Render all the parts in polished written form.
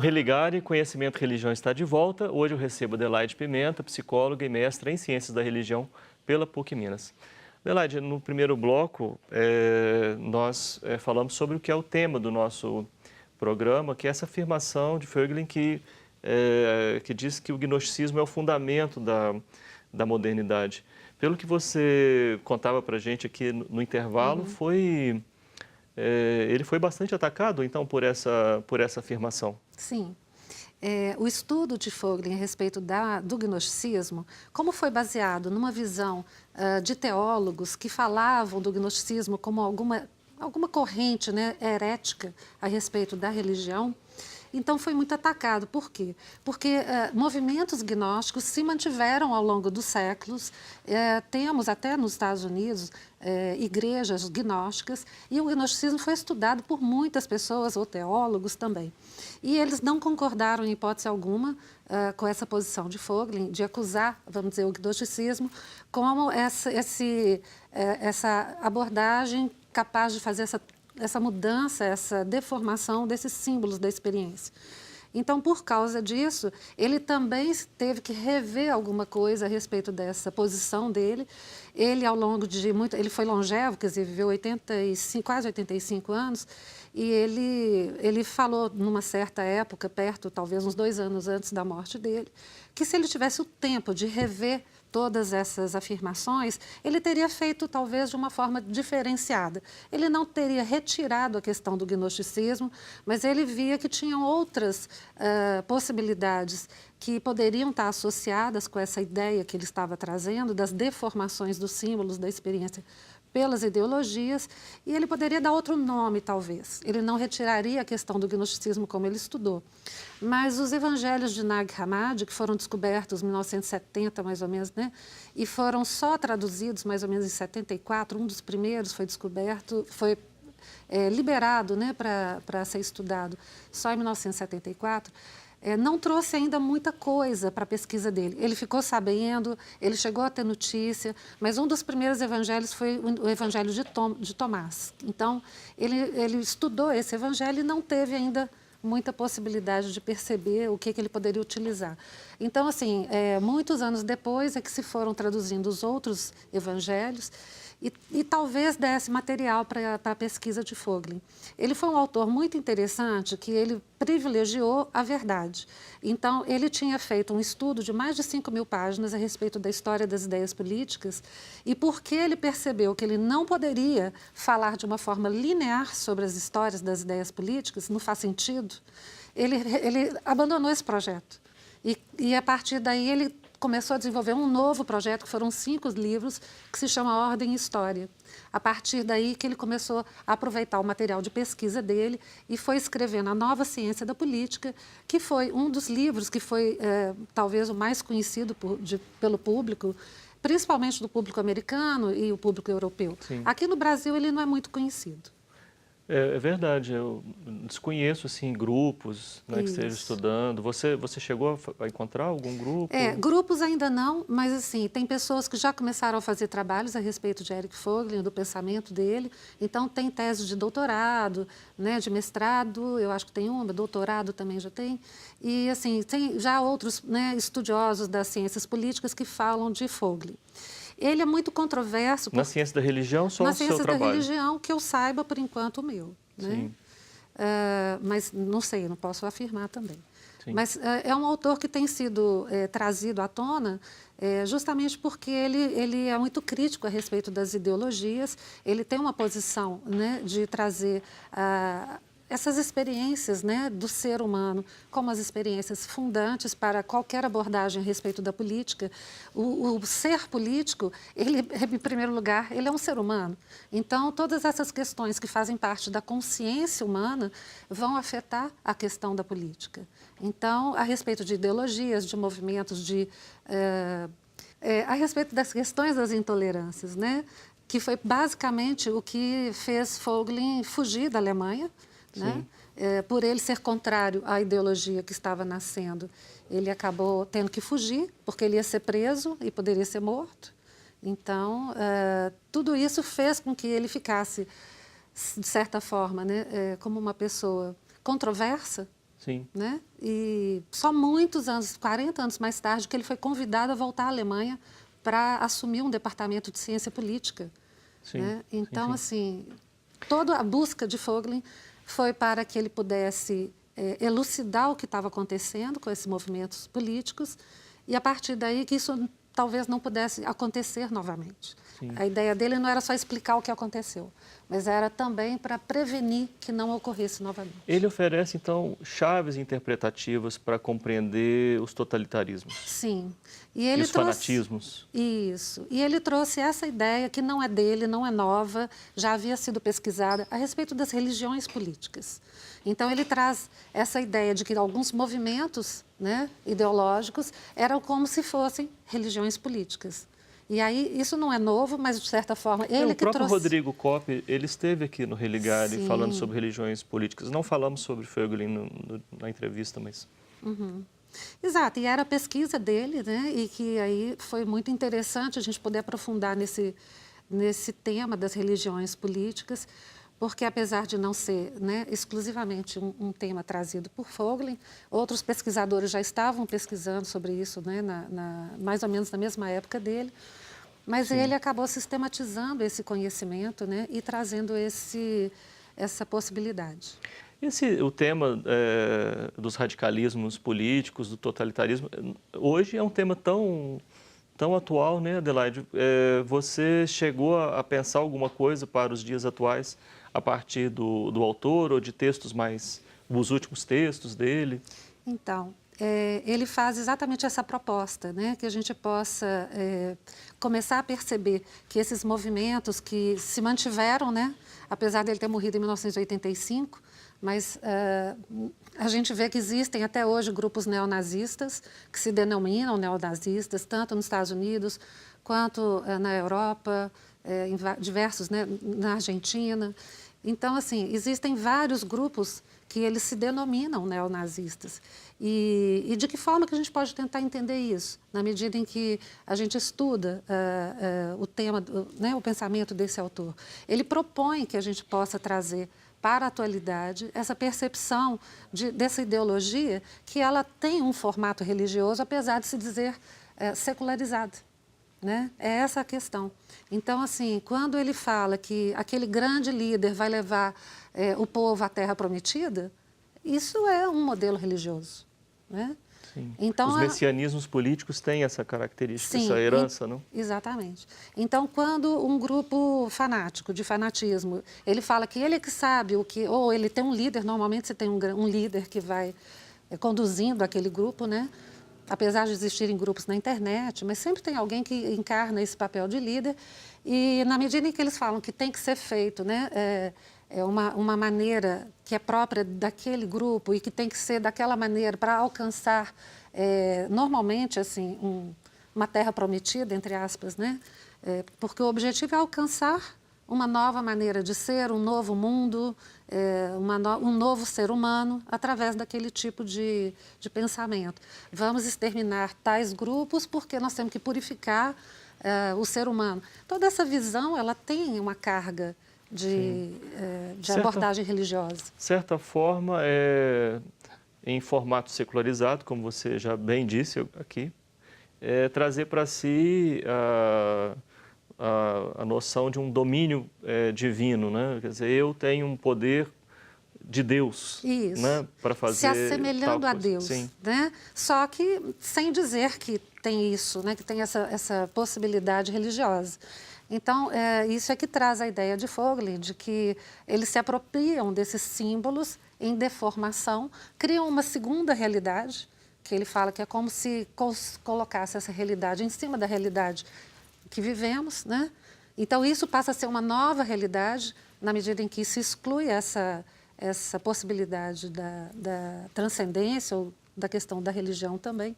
Religare, Conhecimento e Religião está de volta. Hoje eu recebo Adelaide Pimenta, psicóloga e mestra em Ciências da Religião pela PUC Minas. Adelaide, no primeiro bloco, nós falamos sobre o que é o tema do nosso programa, que é essa afirmação de Voegelin que diz que o gnosticismo é o fundamento da modernidade. Pelo que você contava para a gente aqui no intervalo, ele foi bastante atacado, então, por essa afirmação. Sim. O estudo de Voegelin a respeito do gnosticismo, como foi baseado numa visão de teólogos que falavam do gnosticismo como alguma corrente, né, herética a respeito da religião, então foi muito atacado. Por quê? Porque movimentos gnósticos se mantiveram ao longo dos séculos. Temos até nos Estados Unidos igrejas gnósticas, e o gnosticismo foi estudado por muitas pessoas, ou teólogos também. E eles não concordaram, em hipótese alguma, com essa posição de Voegelin, de acusar, vamos dizer, o gnosticismo como essa abordagem capaz de fazer essa mudança, essa deformação desses símbolos da experiência. Então, por causa disso, ele também teve que rever alguma coisa a respeito dessa posição dele. Ele, ao longo de ele foi longevo, quer dizer, viveu quase 85 anos, e ele falou, numa certa época, perto, talvez uns 2 anos antes da morte dele, que se ele tivesse o tempo de rever todas essas afirmações, ele teria feito talvez de uma forma diferenciada. Ele não teria retirado a questão do gnosticismo, mas ele via que tinham outras possibilidades que poderiam estar associadas com essa ideia que ele estava trazendo, das deformações dos símbolos da experiência pelas ideologias, e ele poderia dar outro nome, talvez. Ele não retiraria a questão do gnosticismo como ele estudou. Mas os evangelhos de Nag Hammadi, que foram descobertos em 1970, mais ou menos, né? E foram só traduzidos mais ou menos em 74, um dos primeiros foi descoberto, foi liberado, né, para ser estudado só em 1974, não trouxe ainda muita coisa para a pesquisa dele. Ele ficou sabendo, ele chegou a ter notícia, mas um dos primeiros evangelhos foi o evangelho de Tomás. Então, ele estudou esse evangelho e não teve ainda muita possibilidade de perceber o que ele poderia utilizar. Então, assim, muitos anos depois é que se foram traduzindo os outros evangelhos e talvez desse material para a pesquisa de Voegelin. Ele foi um autor muito interessante, que ele privilegiou a verdade. Então, ele tinha feito um estudo de mais de 5.000 páginas a respeito da história das ideias políticas, e porque ele percebeu que ele não poderia falar de uma forma linear sobre as histórias das ideias políticas, não faz sentido, ele abandonou esse projeto. E a partir daí ele começou a desenvolver um novo projeto, que foram 5 livros, que se chama Ordem e História. A partir daí que ele começou a aproveitar o material de pesquisa dele e foi escrevendo A Nova Ciência da Política, que foi um dos livros que foi talvez o mais conhecido pelo público, principalmente do público americano e o público europeu. Sim. Aqui no Brasil ele não é muito conhecido. É verdade, eu desconheço assim, grupos, né, que estejam estudando. Você chegou a encontrar algum grupo? Grupos ainda não, mas assim, tem pessoas que já começaram a fazer trabalhos a respeito de Eric Voegelin, do pensamento dele. Então, tem tese de doutorado, né, de mestrado, eu acho que tem uma, doutorado também já tem. E assim, tem já outros, né, estudiosos das ciências políticas que falam de Voegelin. Ele é muito controverso. Na ciência da religião, só o seu trabalho? Na ciência da religião, que eu saiba, por enquanto, o meu. Né? Sim. Mas não sei, não posso afirmar também. Sim. Mas é um autor que tem sido trazido à tona justamente porque ele é muito crítico a respeito das ideologias, ele tem uma posição, né, de trazer essas experiências, né, do ser humano como as experiências fundantes para qualquer abordagem a respeito da política. O ser político, ele, em primeiro lugar, ele é um ser humano. Então, todas essas questões que fazem parte da consciência humana vão afetar a questão da política. Então, a respeito de ideologias, de movimentos, a respeito das questões das intolerâncias, né, que foi basicamente o que fez Voegelin fugir da Alemanha, né? Por ele ser contrário à ideologia que estava nascendo, ele acabou tendo que fugir, porque ele ia ser preso e poderia ser morto. Então, tudo isso fez com que ele ficasse, de certa forma, né, como uma pessoa controversa, Sim. né? E só muitos anos, 40 anos mais tarde, que ele foi convidado a voltar à Alemanha para assumir um departamento de ciência política. Sim, Né? Então, sim. assim, toda a busca de Vogelin foi para que ele pudesse elucidar o que estava acontecendo com esses movimentos políticos e, a partir daí, que isso talvez não pudesse acontecer novamente. Sim. A ideia dele não era só explicar o que aconteceu, mas era também para prevenir que não ocorresse novamente. Ele oferece, então, chaves interpretativas para compreender os totalitarismos. Sim. E os fanatismos. Isso. E ele trouxe essa ideia, que não é dele, não é nova, já havia sido pesquisada, a respeito das religiões políticas. Então, ele traz essa ideia de que alguns movimentos, né, ideológicos eram como se fossem religiões políticas. E aí, isso não é novo, mas, de certa forma, ele O que próprio trouxe... Rodrigo Kopp, ele esteve aqui no Religare Sim. falando sobre religiões políticas. Não falamos sobre Vogelin na entrevista, mas... Uhum. Exato, e era a pesquisa dele, né? E que aí foi muito interessante a gente poder aprofundar nesse tema das religiões políticas, porque apesar de não ser, né, exclusivamente um tema trazido por Vogelin, outros pesquisadores já estavam pesquisando sobre isso, né, mais ou menos na mesma época dele, mas Sim. ele acabou sistematizando esse conhecimento, né, e trazendo essa possibilidade. O tema dos radicalismos políticos, do totalitarismo, hoje é um tema tão atual, né, Adelaide? Você chegou a pensar alguma coisa para os dias atuais a partir do autor ou de textos os últimos textos dele? Então, ele faz exatamente essa proposta, né? Que a gente possa começar a perceber que esses movimentos que se mantiveram, né? Apesar dele ter morrido em 1985, mas a gente vê que existem até hoje grupos neonazistas que se denominam neonazistas, tanto nos Estados Unidos quanto na Europa, em diversos, né? Na Argentina. Então, assim, existem vários grupos que eles se denominam neonazistas. E de que forma que a gente pode tentar entender isso? Na medida em que a gente estuda o tema, né, o pensamento desse autor. Ele propõe que a gente possa trazer para a atualidade essa percepção dessa ideologia que ela tem um formato religioso, apesar de se dizer secularizado. Né? É essa a questão. Então, assim, quando ele fala que aquele grande líder vai levar o povo à Terra Prometida, isso é um modelo religioso. Né? Sim. Então, os messianismos políticos têm essa característica, sim, essa herança, não? Exatamente. Então, quando um grupo fanático, de fanatismo, ele fala que ele é que sabe o que... Ou ele tem um líder, normalmente você tem um líder que vai conduzindo aquele grupo, né? Apesar de existirem grupos na internet, mas sempre tem alguém que encarna esse papel de líder e, na medida em que eles falam que tem que ser feito, né, uma maneira que é própria daquele grupo e que tem que ser daquela maneira para alcançar, normalmente, assim, uma terra prometida, entre aspas, né, porque o objetivo é alcançar uma nova maneira de ser, um novo mundo, um novo ser humano, através daquele tipo de pensamento. Vamos exterminar tais grupos porque nós temos que purificar o ser humano. Toda essa visão, ela tem uma carga de abordagem religiosa. De certa forma, em formato secularizado, como você já bem disse aqui, trazer para si a noção de um domínio divino, né? Quer dizer, eu tenho um poder de Deus, isso, né? Para fazer se assemelhando a Deus, sim. Né? Só que sem dizer que tem isso, né? Que tem essa possibilidade religiosa. Então, isso é que traz a ideia de Vogelin, de que eles se apropriam desses símbolos em deformação, criam uma segunda realidade, que ele fala que é como se colocasse essa realidade em cima da realidade que vivemos, né? Então, isso passa a ser uma nova realidade, na medida em que se exclui essa possibilidade da transcendência ou da questão da religião também.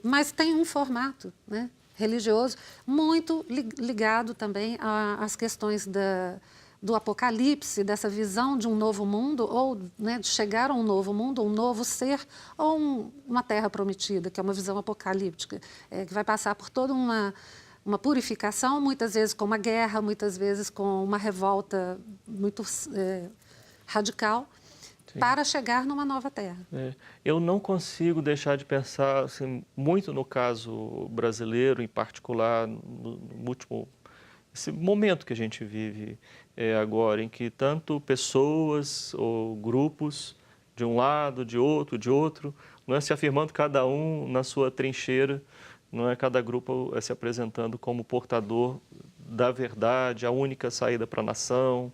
Mas tem um formato, né, religioso muito ligado também às questões do apocalipse, dessa visão de um novo mundo, ou, né, de chegar a um novo mundo, um novo ser, ou uma terra prometida, que é uma visão apocalíptica, que vai passar por toda uma purificação, muitas vezes com uma guerra, muitas vezes com uma revolta muito radical. para chegar numa nova terra. Eu não consigo deixar de pensar assim, muito no caso brasileiro, em particular, no último esse momento que a gente vive agora, em que tanto pessoas ou grupos de um lado, de outro, não é, se afirmando cada um na sua trincheira, não é, cada grupo se apresentando como portador da verdade, a única saída para a nação.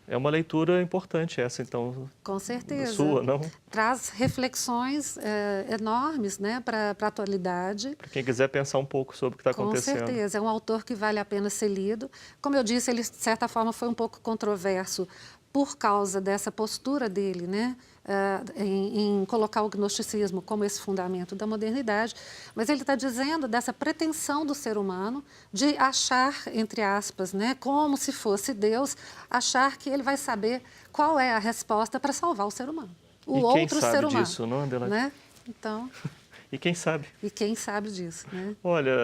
É uma leitura importante essa, então, com certeza. Sua, não? Traz reflexões enormes, né, para a atualidade. Para quem quiser pensar um pouco sobre o que está acontecendo. Com certeza, é um autor que vale a pena ser lido. Como eu disse, ele, de certa forma, foi um pouco controverso por causa dessa postura dele, né, em colocar o gnosticismo como esse fundamento da modernidade, mas ele está dizendo dessa pretensão do ser humano de achar, entre aspas, né, como se fosse Deus, achar que ele vai saber qual é a resposta para salvar o ser humano, o outro ser humano. Disso, não, Adelaide? Né? Então... E quem sabe? E quem sabe disso, né? Olha,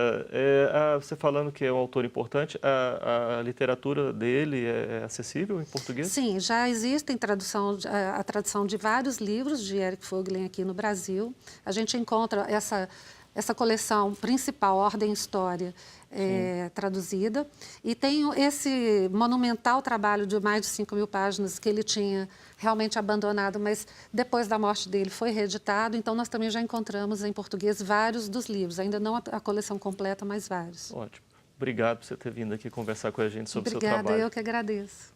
você falando que é um autor importante, a literatura dele é acessível em português? Sim, já existe a tradução de vários livros de Eric Voegelin aqui no Brasil. A gente encontra essa coleção principal, Ordem e História, traduzida. E tem esse monumental trabalho de mais de 5.000 páginas que ele tinha realmente abandonado, mas depois da morte dele foi reeditado. Então, nós também já encontramos em português vários dos livros. Ainda não a coleção completa, mas vários. Ótimo. Obrigado por você ter vindo aqui conversar com a gente sobre o seu trabalho. Obrigada, eu que agradeço.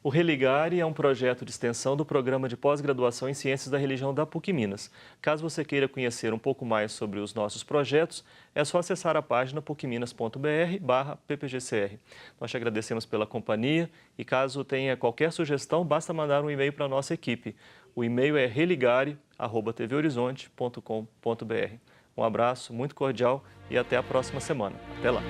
O Religare é um projeto de extensão do Programa de Pós-Graduação em Ciências da Religião da PUC Minas. Caso você queira conhecer um pouco mais sobre os nossos projetos, é só acessar a página pucminas.br/ppgcr. Nós te agradecemos pela companhia e caso tenha qualquer sugestão, basta mandar um e-mail para a nossa equipe. O e-mail é religare@tvhorizonte.com.br. Um abraço muito cordial e até a próxima semana. Até lá!